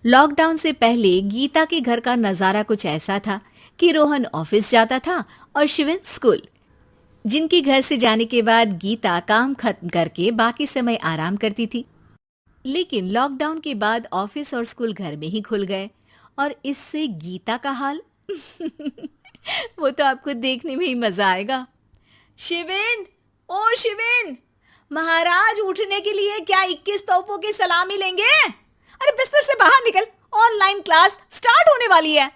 Lockdown से पहले गीता के घर का नजारा कुछ ऐसा था कि रोहन ऑफिस जाता था और शिवन स्कूल। जिनके घर से जाने के बाद गीता काम खत्म करके बाकी समय आराम करती थी। लेकिन लॉकडाउन के बाद ऑफिस और स्कूल घर में ही खुल गए और इससे गीता का हाल वो तो आपको देखने में ही मजा आएगा। शिविन, ओ शिविन, महाराज उठने के लिए क्या 21 तोपों की सलामी लेंगे? अरे बिस्तर से बाहर निकल, ऑनलाइन क्लास स्टार्ट होने वाली है।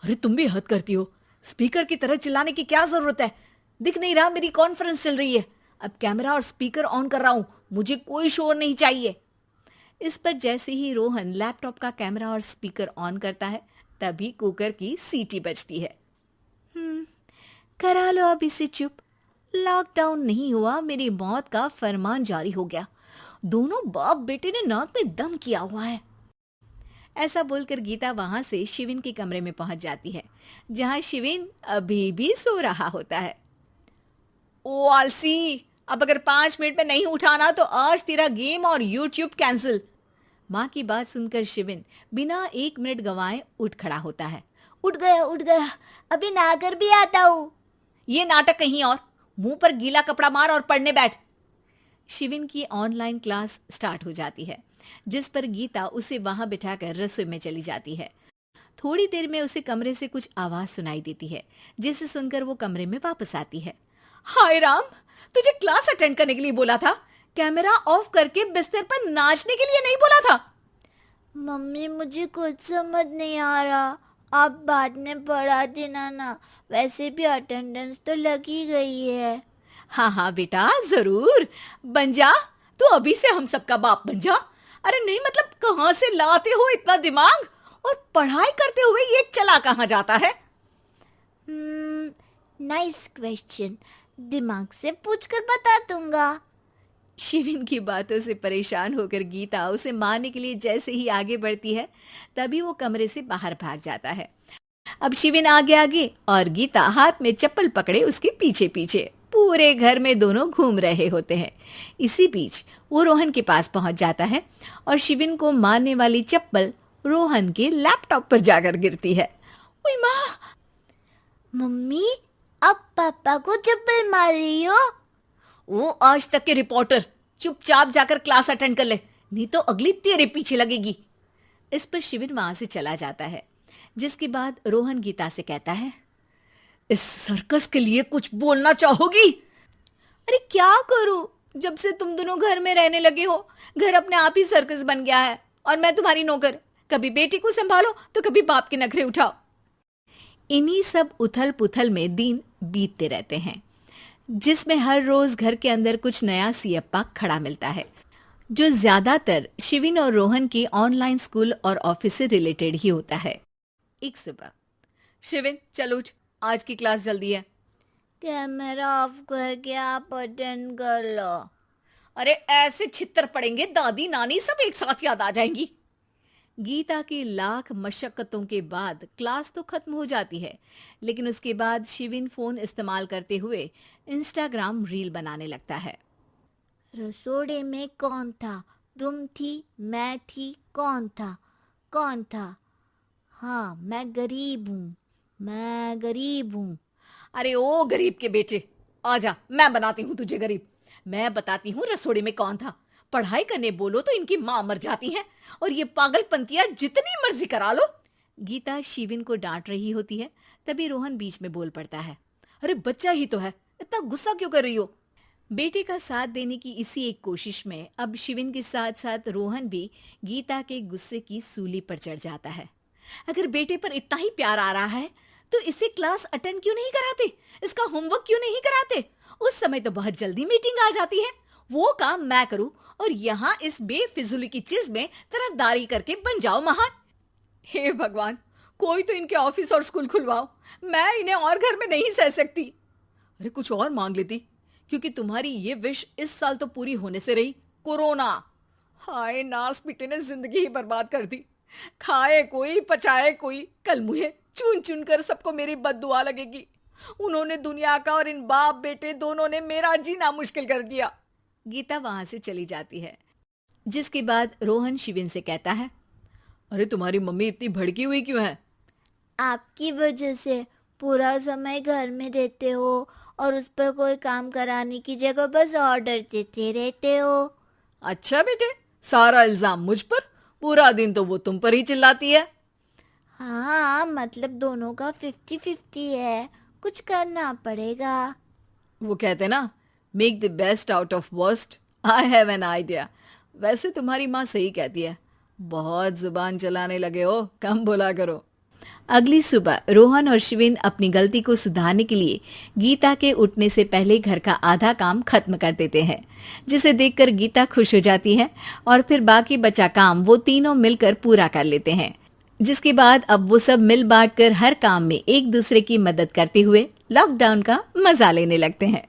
अरे तुम भी हद करती हो, स्पीकर की तरह चिल्लाने की क्या जरूरत है? दिख नहीं रहा मेरी कॉन्फ्रेंस चल रही है। अब कैमरा और स्पीकर ऑन कर रहा हूं, मुझे कोई शोर नहीं चाहिए। इस पर जैसे ही रोहन लैपटॉप का कैमरा और स्पीकर ऑन करता है तभी कुकर की सीटी बजती है। करा लो अब इसे चुप। लॉकडाउन नहीं हुआ, मेरी मौत का फरमान जारी हो गया। दोनों बाप बेटे ने नाक में दम किया हुआ है। ऐसा बोलकर गीता वहां से शिविन के कमरे में पहुंच जाती है, जहां शिविन अभी भी सो रहा होता है। ओ आलसी, अब अगर 5 मिनट में नहीं उठाना तो आज तेरा गेम और यूट्यूब कैंसिल। माँ की बात सुनकर शिविन बिना 1 मिनट गंवाए उठ खड़ा होता है। उठ गया, अभी नहाकर भी आता हूँ। ये नाटक कहीं और, मुंह पर गीला कपड़ा मार और पढ़ने बैठ। शिविन की ऑनलाइन क्लास स्टार्ट हो जाती है, जिस पर गीता उसे वहां बिठाकर रसोई में चली जाती है। थोड़ी देर में उसे कमरे से कुछ आवाज सुनाई देती है, जिसे सुनकर वो कमरे में वापस आती है। हाय राम, तुझे क्लास अटेंड करने के लिए बोला था, कैमरा ऑफ करके बिस्तर पर नाचने के लिए नहीं बोला था। मम्मी मुझे कुछ समझ नहीं आ रहा, आप बाद में पढ़ा देना ना, वैसे भी अटेंडेंस तो लगी गई है। हाँ हाँ बेटा, जरूर बन जा। तू अभी से हम सबका बाप बन जा। अरे नहीं मतलब कहाँ से लाते हो इतना दिमाग, और पढ़ाई करते हुए ये चला कहाँ जाता है? नाइस क्वेश्चन, दिमाग से पूछकर बता दूंगा। शिविन की बातों से परेशान होकर गीता उसे मारने के लिए जैसे ही आगे बढ़ती है तभी वो कमरे से बाहर भाग जाता है। अब शिविन आगे आगे और गीता हाथ में चप्पल पकड़े उसके पीछे पीछे पूरे घर में दोनों घूम रहे होते हैं। इसी बीच वो रोहन के पास पहुंच जाता है और शिविन को मारने वाली चप्पल रोहन के लैपटॉप पर जाकर गिरती है। ओए माँ! मम्मी, अब पापा को चप्पल मार रही हो? वो आज तक के रिपोर्टर, चुपचाप जाकर क्लास अटेंड कर ले, नहीं तो अगली तेरे पीछे लगेगी। इस पर शिविन वहां से चला जाता है, जिसके बाद रोहन गीता से कहता है, इस सर्कस के लिए कुछ बोलना चाहोगी? अरे क्या करूं, जब से तुम दोनों घर में रहने लगे हो, घर अपने आप ही सर्कस बन गया है और मैं तुम्हारी नौकर। कभी बेटी को संभालो तो कभी बाप के नखरे उठाओ। इन्हीं सब उथल पुथल में दिन बीतते रहते हैं, जिसमें हर रोज घर के अंदर कुछ नया सियप्पा खड़ा मिलता है, जो ज्यादातर शिविन और रोहन के ऑनलाइन स्कूल और ऑफिस से रिलेटेड ही होता है। एक सुबह, शिविन चल उठ, आज की क्लास जल्दी है। कैमरा ऑफ करके आप अटेंड कर लो। अरे ऐसे छित्तर पड़ेंगे, दादी नानी सब एक साथ याद आ जाएंगी। गीता की लाख मशक्कतों के बाद क्लास तो खत्म हो जाती है, लेकिन उसके बाद शिविन फोन इस्तेमाल करते हुए इंस्टाग्राम रील बनाने लगता है। रसोड़े में कौन था? तुम थी, मैं थी, कौन था? कौन था? हाँ, मैं गरीब हूँ। अरे ओ गरीब के बेटे, आजा, मैं बनाती हूँ तुझे गरीब। मैं बताती हूँ रसोड़े में कौन था। पढ़ाई करने बोलो तो इनकी माँ मर जाती है, और ये पागलपंतियां जितनी मर्जी करा लो। गीता शिविन को डांट रही होती है, तभी रोहन बीच में बोल पड़ता है। अरे बच्चा ही तो है, इतना गुस्सा क्यों कर रही हो? बेटे का साथ देने की इसी एक कोशिश में अब शिविन के साथ साथ रोहन भी गीता के गुस्से की सूली पर चढ़ जाता है। अगर बेटे पर इतना ही प्यार आ रहा है तो इसे क्लास अटेंड क्यों नहीं कराते, इसका होमवर्क क्यों नहीं कराते? उस समय तो बहुत जल्दी मीटिंग आ जाती है, वो काम मैं करूं और यहाँ इस बेफिजुली की चीज में तरफदारी करके बन जाओ महान। हे भगवान, कोई तो इनके ऑफिस और स्कूल खुलवाओ, मैं इन्हें और घर में नहीं सह सकती। अरे कुछ और मांग लेती, क्योंकि तुम्हारी ये विश इस साल तो पूरी होने से रही, कोरोना। हाय नास बेटे ने जिंदगी ही बर्बाद कर दी। खाए कोई पचाए कोई, कल मुझे चुन चुन कर सबको मेरी बद्दुआ लगेगी। उन्होंने दुनिया का और इन बाप बेटे दोनों ने मेरा जीना मुश्किल कर दिया। गीता वहां से चली जाती है, जिसके बाद रोहन शिविन से कहता है, अरे तुम्हारी मम्मी इतनी भड़की हुई क्यों है? आपकी वजह से पूरा समय घर में रहते हो और उस पर कोई काम कराने की जगह बस ऑर्डर देते रहते हो। अच्छा बेटे, सारा इल्जाम मुझ पर? पूरा दिन तो वो तुम पर ही चिल्लाती है। हाँ, मतलब दोनों का 50-50 है, कुछ करना पड़ेगा। वो कहते ना, make the best out of worst. I have an idea. वैसे तुम्हारी माँ सही कहती है, बहुत जुबान चलाने लगे हो, कम बोला करो। अगली सुबह रोहन और शिवेन अपनी गलती को सुधारने के लिए गीता के उठने से पहले घर का आधा काम खत्म कर देते हैं, जिसे देखकर गीता खुश हो जाती है और फिर बाकी बचा काम वो तीनों मिलकर पूरा कर लेते हैं। जिसके बाद अब वो सब मिल बांट कर हर काम में एक दूसरे की मदद करते हुए लॉकडाउन का मजा लेने लगते हैं।